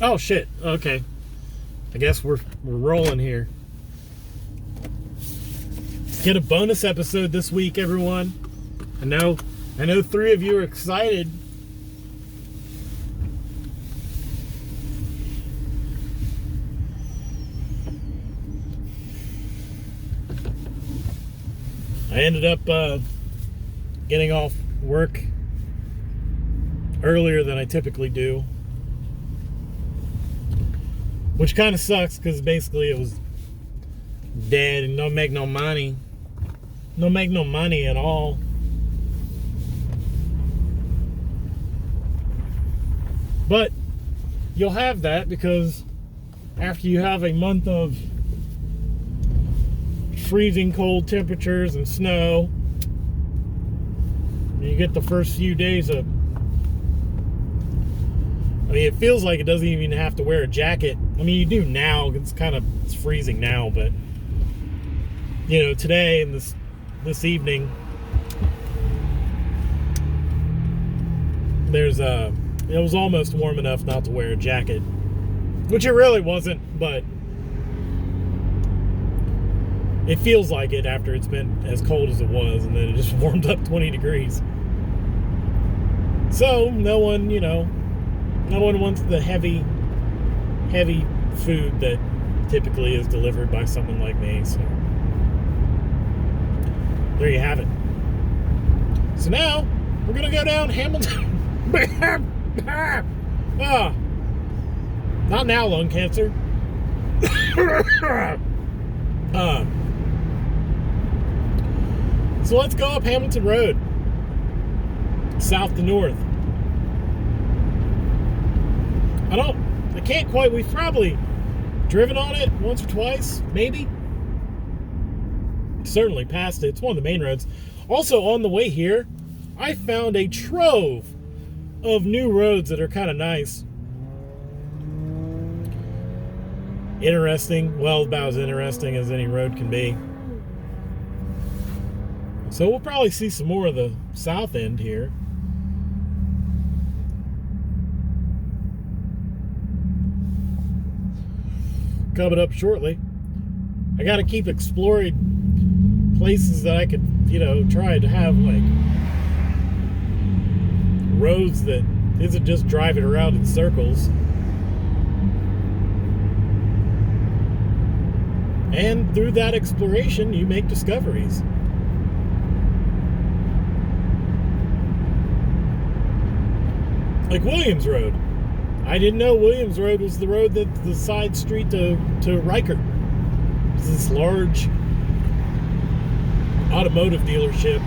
Oh shit. Okay. I guess we're rolling here. Get a bonus episode this week, everyone. I know 3 of you are excited. I ended up getting off work earlier than I typically do, which kind of sucks because basically it was dead and don't make no money at all. But you'll have that because after you have a month of freezing cold temperatures and snow, you get the first few days of, I mean, it feels like it doesn't even have to wear a jacket. I mean, you do now. It's freezing now, but you know, today and this evening, it was almost warm enough not to wear a jacket, which it really wasn't, but it feels like it after it's been as cold as it was, and then it just warmed up 20 degrees. So no one wants the heavy food that typically is delivered by someone like me. So there you have it. So now we're gonna go down Hamilton. Not now, lung cancer. So let's go up Hamilton Road, south to north. I can't quite, we've probably driven on it once or twice, maybe. Certainly passed it. It's one of the main roads. Also, on the way here, I found a trove of new roads that are kind of nice. Interesting. Well, about as interesting as any road can be. So we'll probably see some more of the south end here. Coming up shortly. I got to keep exploring places that I could, try to have like roads that isn't just driving around in circles. And through that exploration, you make discoveries. Like Williams Road. I didn't know Williams Road was the road that's the side street to Reichert. It's this large automotive dealership.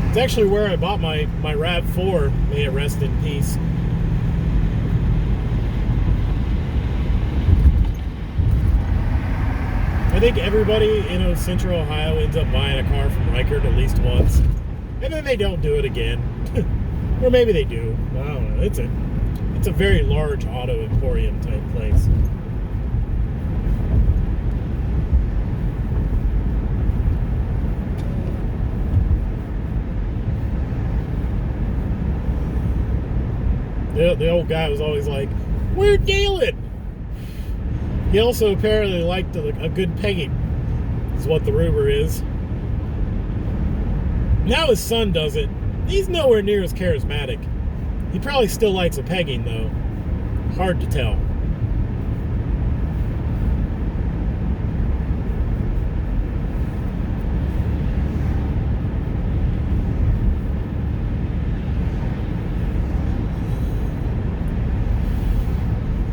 It's actually where I bought my RAV4. May it rest in peace. I think everybody in Central Ohio ends up buying a car from Reichert at least once, and then they don't do it again. Or maybe they do. I don't know. It's a very large auto emporium type place. The old guy was always like, "We're dealing." He also apparently liked a good pegging, is what the rumor is. Now his son does it. He's nowhere near as charismatic. He probably still likes a pegging, though. Hard to tell.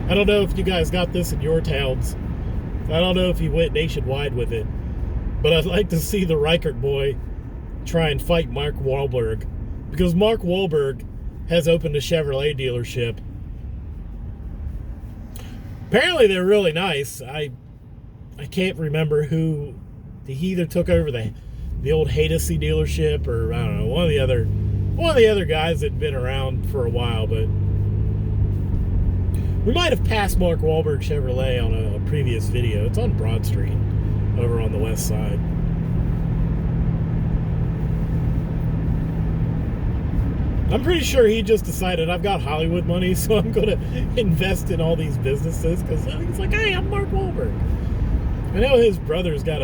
I don't know if you guys got this in your towns. I don't know if he went nationwide with it. But I'd like to see the Reichert boy try and fight Mark Wahlberg. Because Mark Wahlberg has opened a Chevrolet dealership. Apparently they're really nice. I can't remember who. He either took over the old Hadassy dealership, or I don't know, one of the other guys that had been around for a while. But we might have passed Mark Wahlberg Chevrolet on a previous video. It's on Broad Street over on the west side. I'm pretty sure he just decided I've got Hollywood money, so I'm going to invest in all these businesses because he's like, hey, I'm Mark Wahlberg. I know his brother's got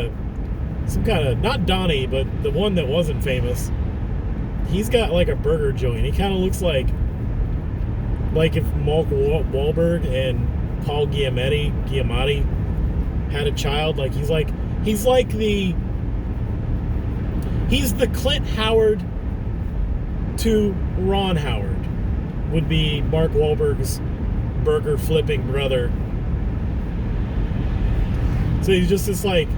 some kind of, not Donnie, but the one that wasn't famous. He's got like a burger joint. He kind of looks like if Mark Wahlberg and Paul Giamatti had a child. Like he's the Clint Howard to Ron Howard, would be Mark Wahlberg's burger flipping brother. So he's just this like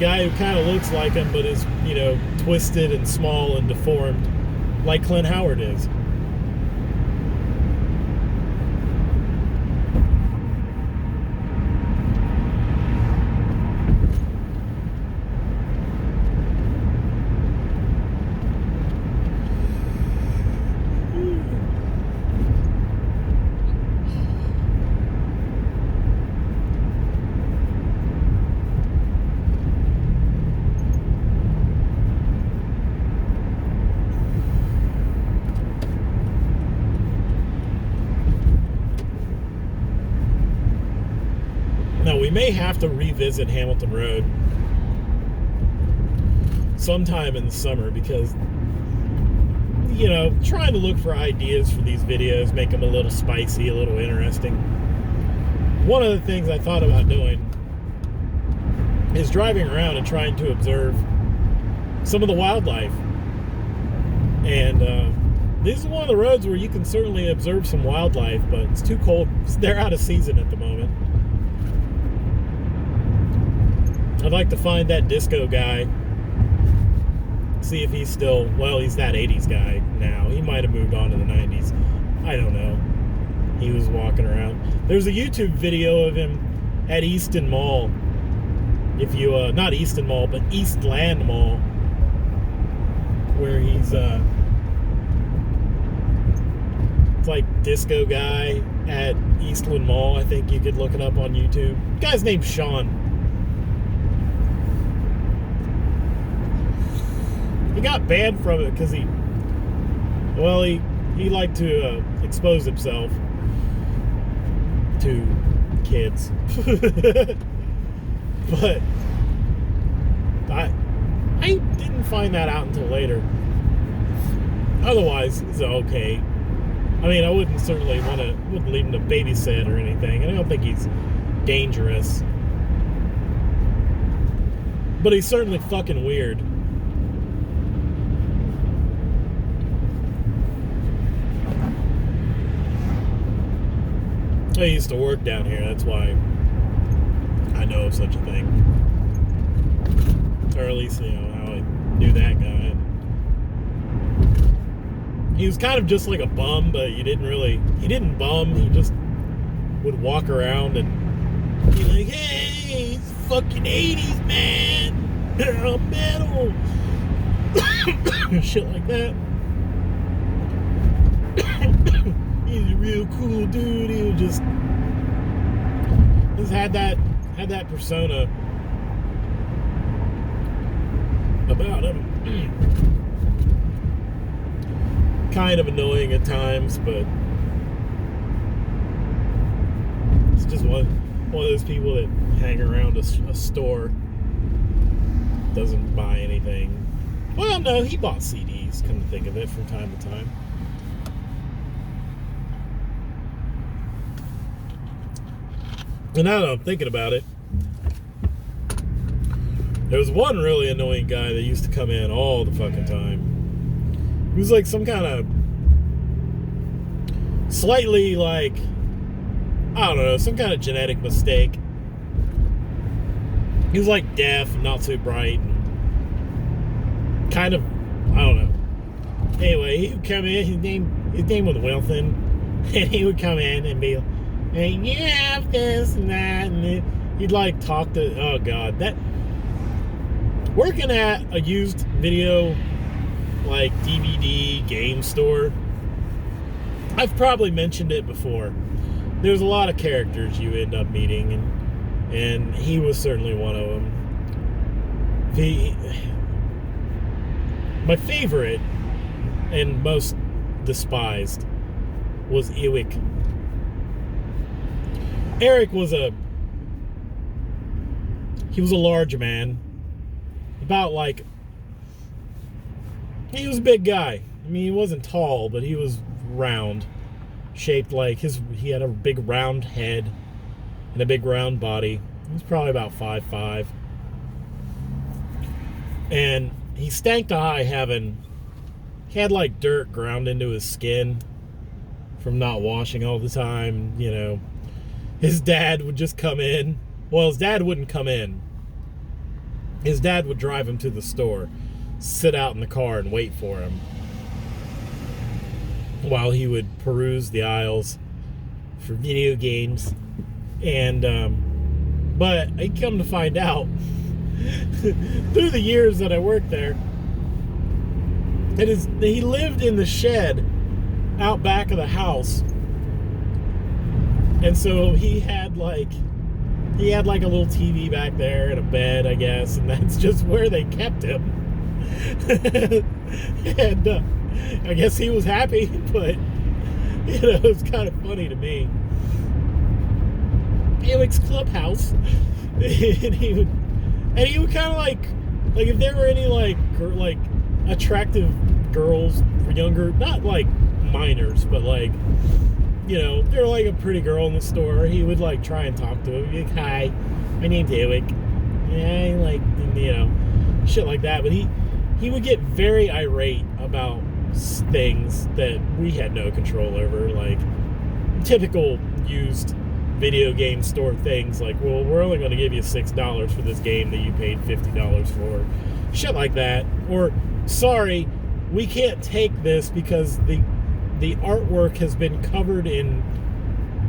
guy who kind of looks like him, but is, you know, twisted and small and deformed, like Clint Howard is. Now, we may have to revisit Hamilton Road sometime in the summer because, you know, trying to look for ideas for these videos, make them a little spicy, a little interesting. One of the things I thought about doing is driving around and trying to observe some of the wildlife. And this is one of the roads where you can certainly observe some wildlife, but it's too cold. They're out of season at the moment. I'd like to find that disco guy, see if he's still, well, he's that 80s guy now. He might have moved on to the 90s. I don't know. He was walking around. There's a YouTube video of him at Easton Mall. If you, not Easton Mall, but Eastland Mall, where he's, it's like disco guy at Eastland Mall. I think you could look it up on YouTube. The guy's name's Sean. He got banned from it because he liked to expose himself to kids. But I didn't find that out until later. Otherwise, it's okay. I mean, I wouldn't leave him to babysit or anything. I don't think he's dangerous. But he's certainly fucking weird. I used to work down here, that's why I know of such a thing. Or at least, you know, how I knew that guy. He was kind of just like a bum, but he didn't bum, he just would walk around and be like, hey, it's fucking 80s, man! I'm metal! Shit like that. He's a real cool dude. He was just had that persona about him. Kind of annoying at times, but it's just one of those people that hang around a store, doesn't buy anything. Well, no, he bought CDs, come to think of it, from time to time. And now that I'm thinking about it, there was one really annoying guy that used to come in all the fucking time. He was like some kind of slightly like, I don't know, some kind of genetic mistake. He was like deaf and not so bright. And kind of, I don't know. Anyway, he would come in, his name was Wilson, and he would come in and be like, and you have this and that, and he'd like talk to, oh god, that, working at a used video, like DVD game store, I've probably mentioned it before, there's a lot of characters you end up meeting, and he was certainly one of them. My favorite, and most despised was Ewick. Eric was a large man. About like, he was a big guy. I mean, he wasn't tall, but he was round. Shaped like he had a big round head and a big round body. He was probably about 5'5". And he stank to high he had like dirt ground into his skin from not washing all the time, you know. His dad would just come in. Well, his dad wouldn't come in. His dad would drive him to the store, sit out in the car and wait for him while he would peruse the aisles for video games. And but I come to find out through the years that I worked there, he lived in the shed out back of the house. And so he had like a little TV back there and a bed, I guess, and that's just where they kept him. And I guess he was happy, but you know, it was kind of funny to me. Ewick's clubhouse, and he would kind of like if there were any like attractive girls, younger, not like minors, but like, you know, they're like a pretty girl in the store, he would like try and talk to him. He'd be like, "Hi, my name's Ewick." Yeah, like, you know, shit like that. But he would get very irate about things that we had no control over, like typical used video game store things, like, well, we're only going to give you $6 for this game that you paid $50 for, shit like that. Or, sorry, we can't take this because the artwork has been covered in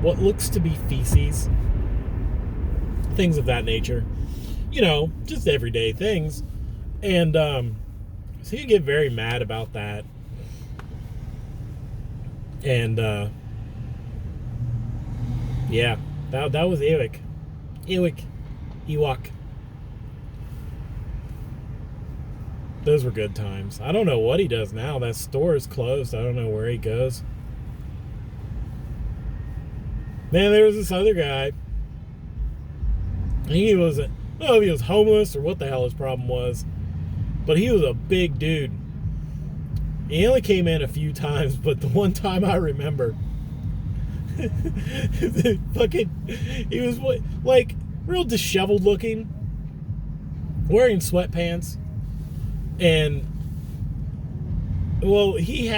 what looks to be feces, things of that nature, you know, just everyday things. And so you get very mad about that. And yeah, that was Ewok. Those were good times. I don't know what he does now. That store is closed. I don't know where he goes. Man, there was this other guy. He was, I don't know if he was homeless or what the hell his problem was, but he was a big dude. He only came in a few times, but the one time I remember, he was like real disheveled looking, wearing sweatpants, and well, he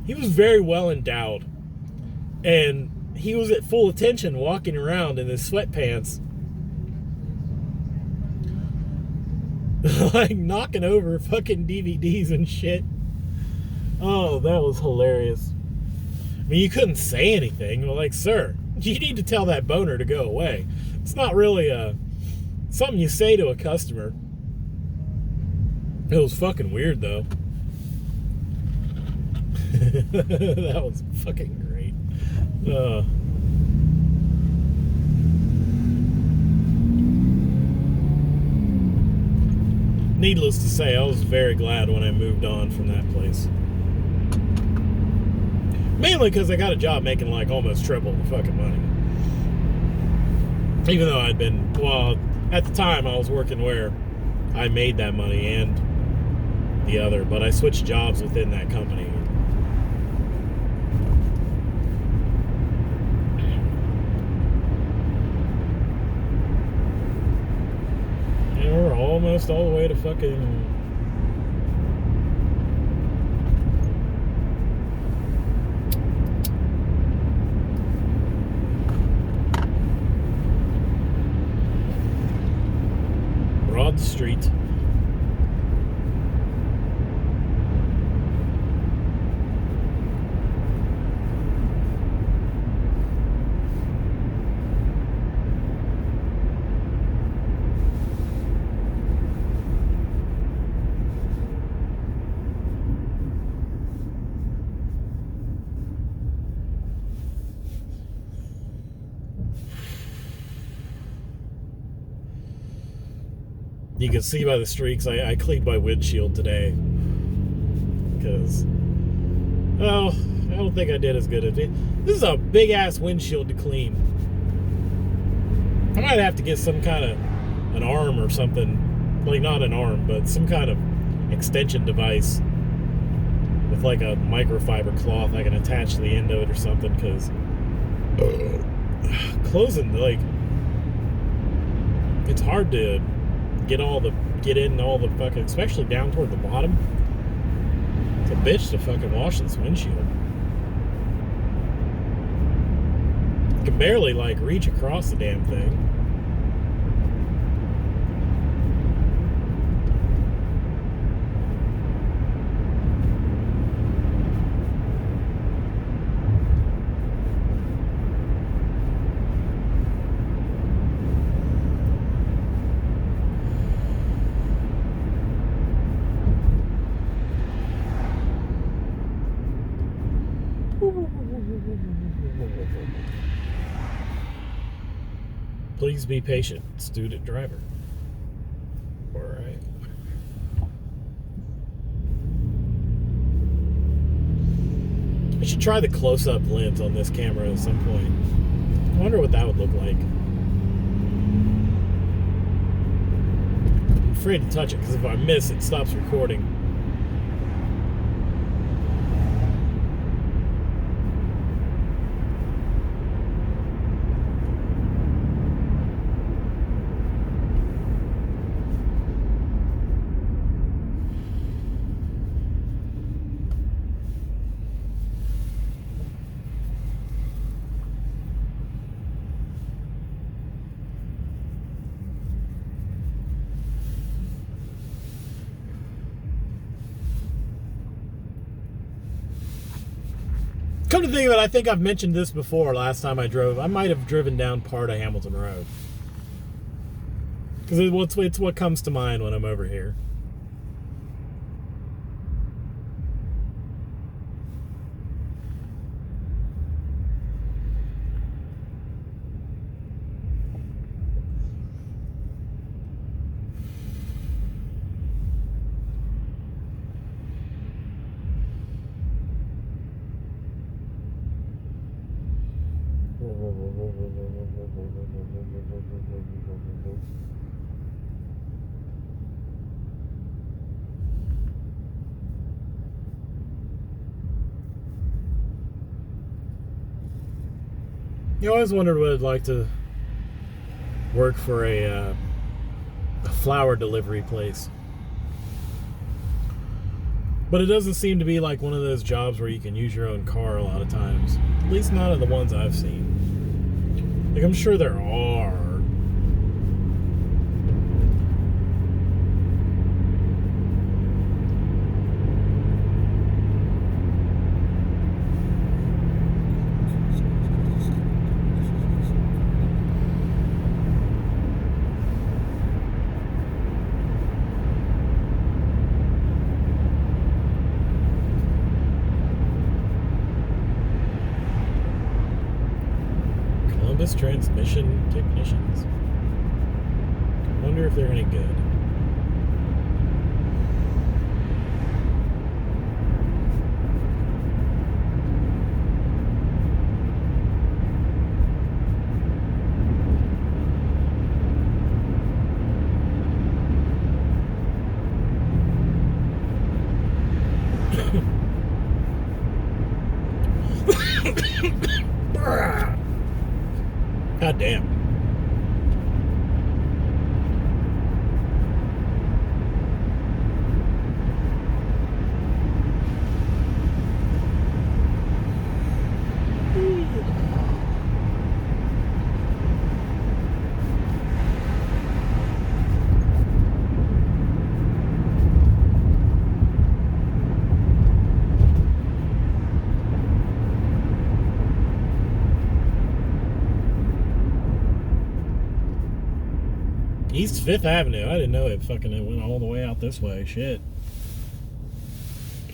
was very well endowed, and he was at full attention walking around in his sweatpants, like knocking over fucking DVDs and shit. Oh, that was hilarious. I mean, you couldn't say anything. Well, like, sir, you need to tell that boner to go away. It's not really something you say to a customer. It was fucking weird, though. That was fucking great. Needless to say, I was very glad when I moved on from that place. Mainly because I got a job making like almost triple the fucking money. Even though I'd been, well, at the time I was working where I made that money and the other, but I switched jobs within that company. And we're almost all the way to fucking Broad Street. You can see by the streaks, I cleaned my windshield today. Because, well, don't think I did as good as it. This is a big ass windshield to clean. I might have to get some kind of an arm or something, like not an arm, but some kind of extension device with like a microfiber cloth I can attach to the end of it or something, because closing, like, it's hard to get in all the fucking, especially down toward the bottom. It's a bitch to fucking wash this windshield. You can barely like reach across the damn thing. Please be patient, student driver. All right. I should try the close-up lens on this camera at some point. I wonder what that would look like. I'm afraid to touch it because if I miss, it stops recording. Come to think of it, I think I've mentioned this before. Last time I drove, I might have driven down part of Hamilton Road, because it's what comes to mind when I'm over here. You always wondered what it'd like to work for a flower delivery place. But it doesn't seem to be like one of those jobs where you can use your own car a lot of times. At least none of the ones I've seen. Like, I'm sure there are. Transmission technicians. I wonder if they're any good. God damn. East 5th Avenue. I didn't know it fucking went all the way out this way. Shit.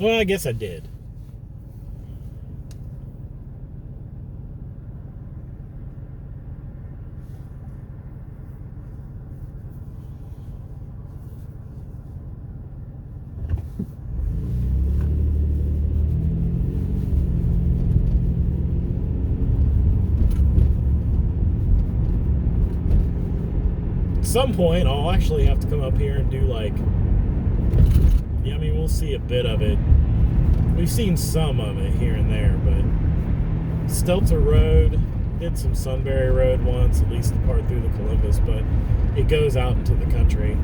Well, I guess I did. At some point, I'll actually have to come up here and do like, yeah, I mean, we'll see a bit of it. We've seen some of it here and there, but Stelter Road, did some Sunbury Road once, at least the part through the Columbus, but it goes out into the country.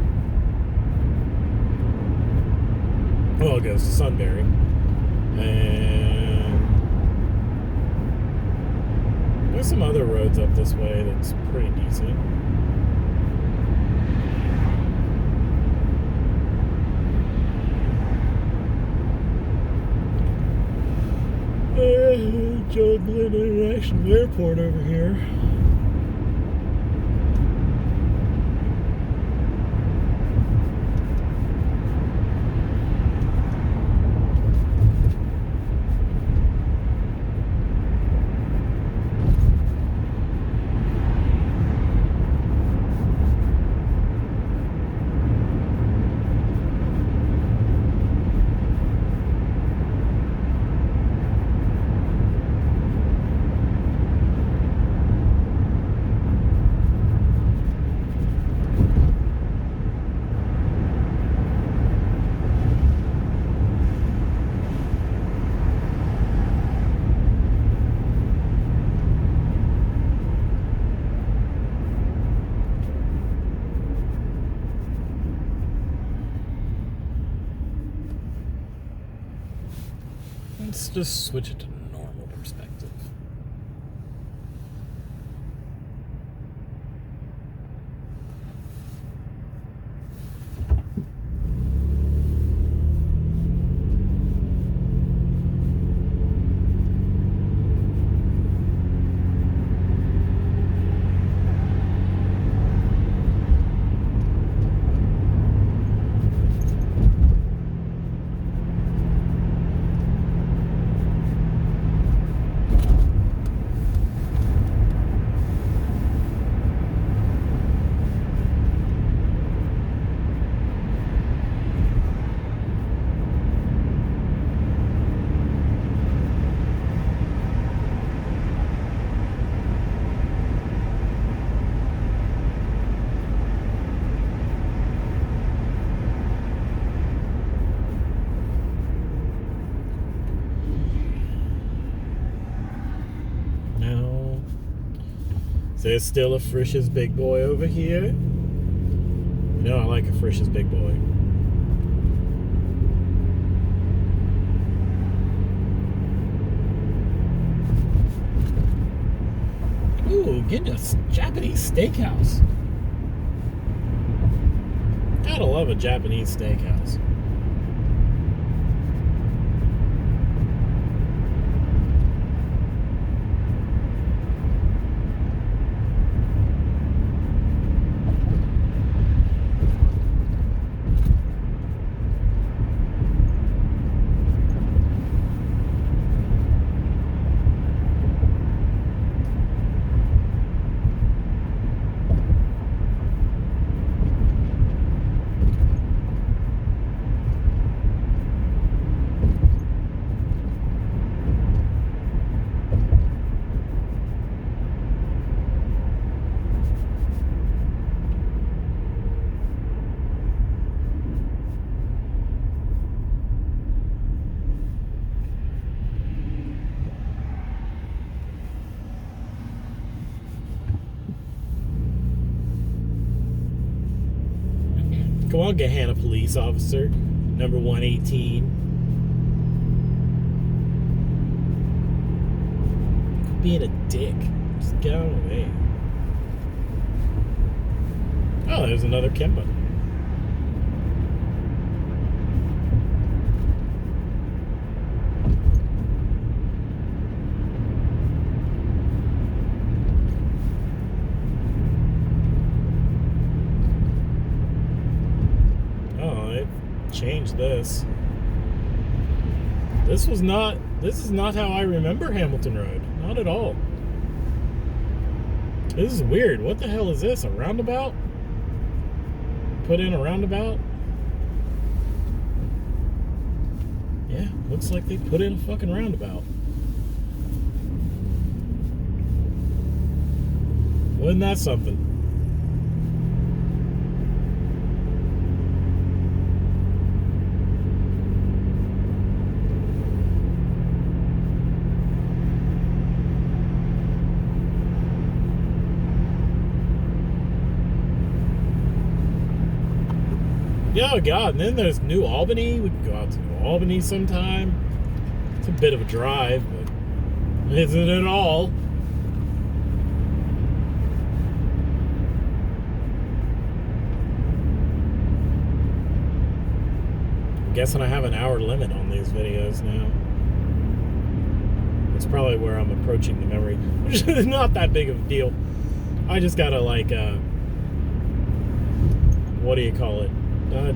Well, it goes to Sunbury. And there's some other roads up this way that's pretty decent. John Glenn International Airport over here. Let's just switch it to normal perspective. There's still a Frisch's Big Boy over here. You know I like a Frisch's Big Boy. Ooh, getting a Japanese steakhouse. Gotta love a Japanese steakhouse. Come on, Gahanna police officer, number 118. Being a dick. Just get out of the way. Oh, there's another Kemba. Change this. This is not how I remember Hamilton Road. Not at all. This is weird. What the hell is this? A roundabout? Put in a roundabout? Yeah, looks like they put in a fucking roundabout. Wasn't that something? Yeah, God. And then there's New Albany. We can go out to New Albany sometime. It's a bit of a drive, but isn't it all? I'm guessing I have an hour limit on these videos now. That's probably where I'm approaching the memory, which is not that big of a deal. I just gotta, like, what do you call it?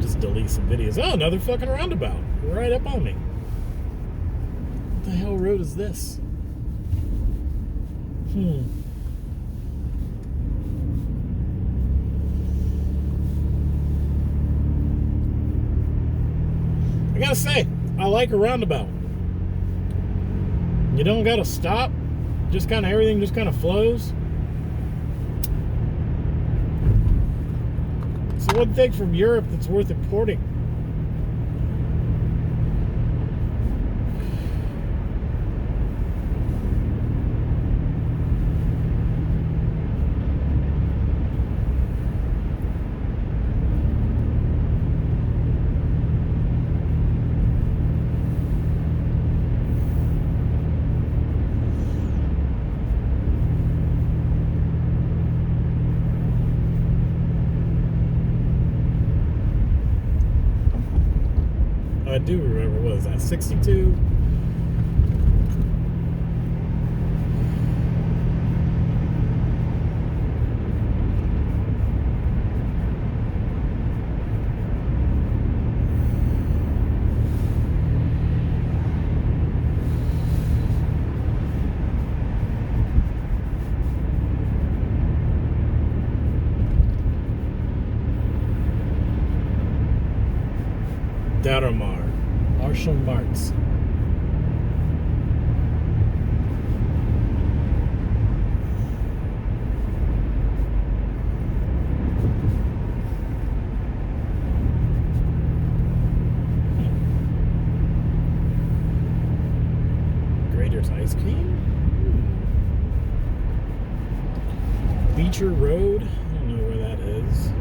Just delete some videos. Oh, another fucking roundabout. Right up on me. What the hell road is this? I gotta say, I like a roundabout. You don't gotta stop. Just kind of everything just kind of flows. So one thing from Europe that's worth importing. I do remember, what was that, 62? Daramar, Marshall Marks. Grader's Ice Cream? Beecher Road? I don't know where that is.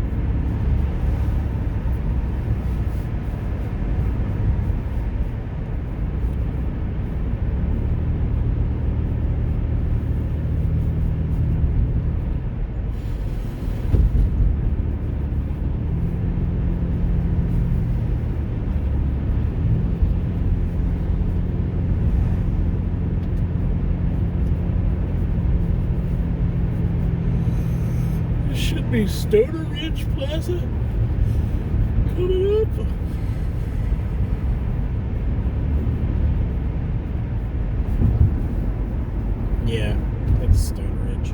Should be Stoner Ridge Plaza coming up. Yeah, that's Stoner Ridge.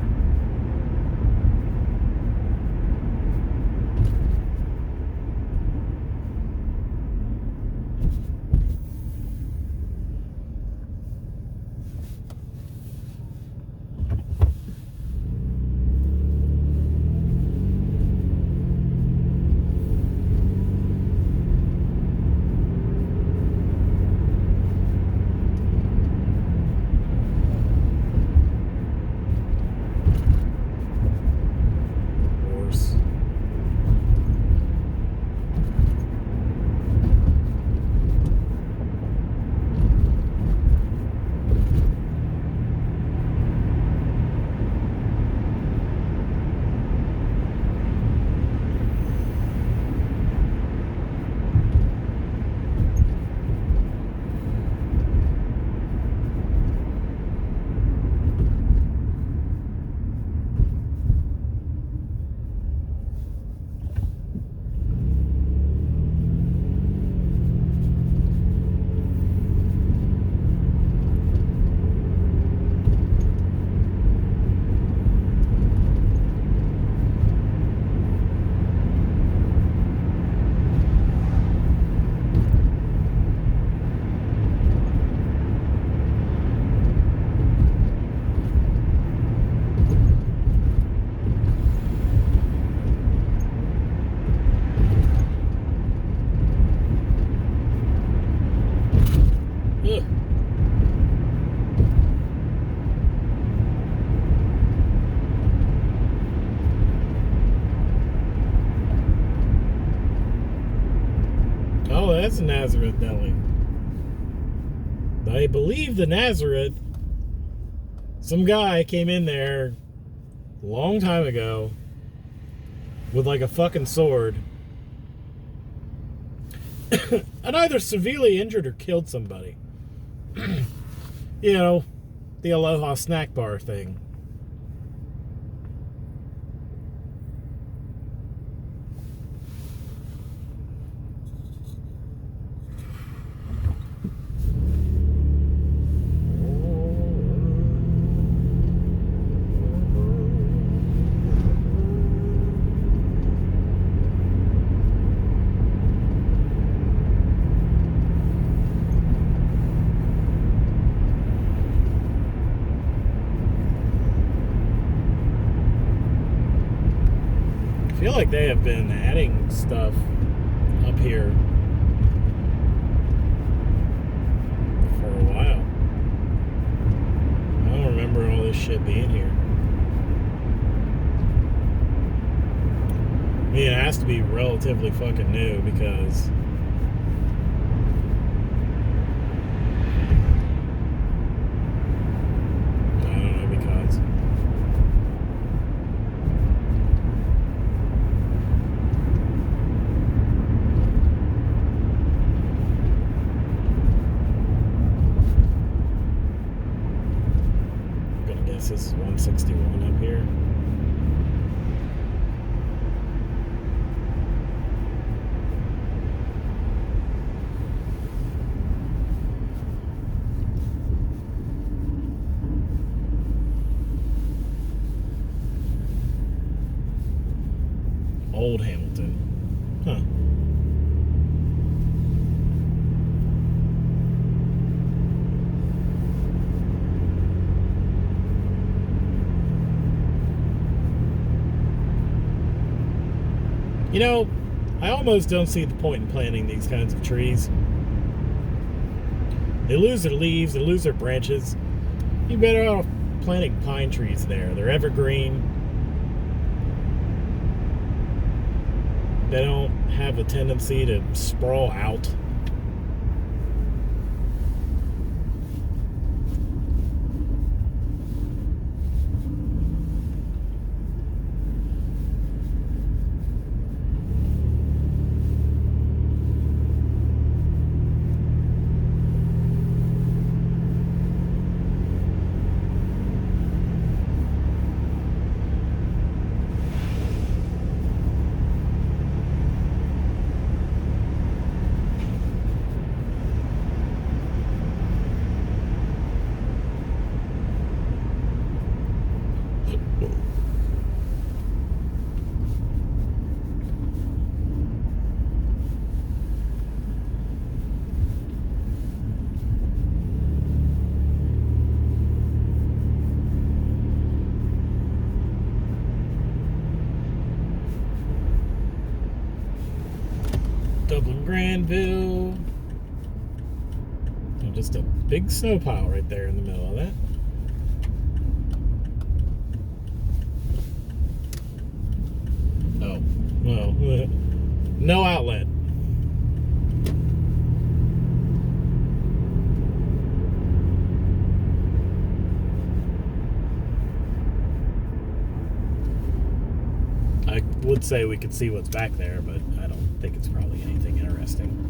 that's a Nazareth deli. I believe the Nazareth, some guy came in there a long time ago with like a fucking sword and either severely injured or killed somebody. You know, the Aloha snack bar thing. I feel like they have been adding stuff up here for a while. I don't remember all this shit being here. I mean, it has to be relatively fucking new because I don't know, because this is 161 up here. Old Hamilton. Huh. You know, I almost don't see the point in planting these kinds of trees. They lose their leaves, they lose their branches. You're better off planting pine trees there. They're evergreen. They don't have a tendency to sprawl out. Dublin Granville. Oh, just a big snow pile right there in the middle of that. Oh, well, no outlet. I would say we could see what's back there, but I don't think it's probably anything interesting.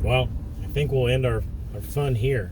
Well, I think we'll end our fun here.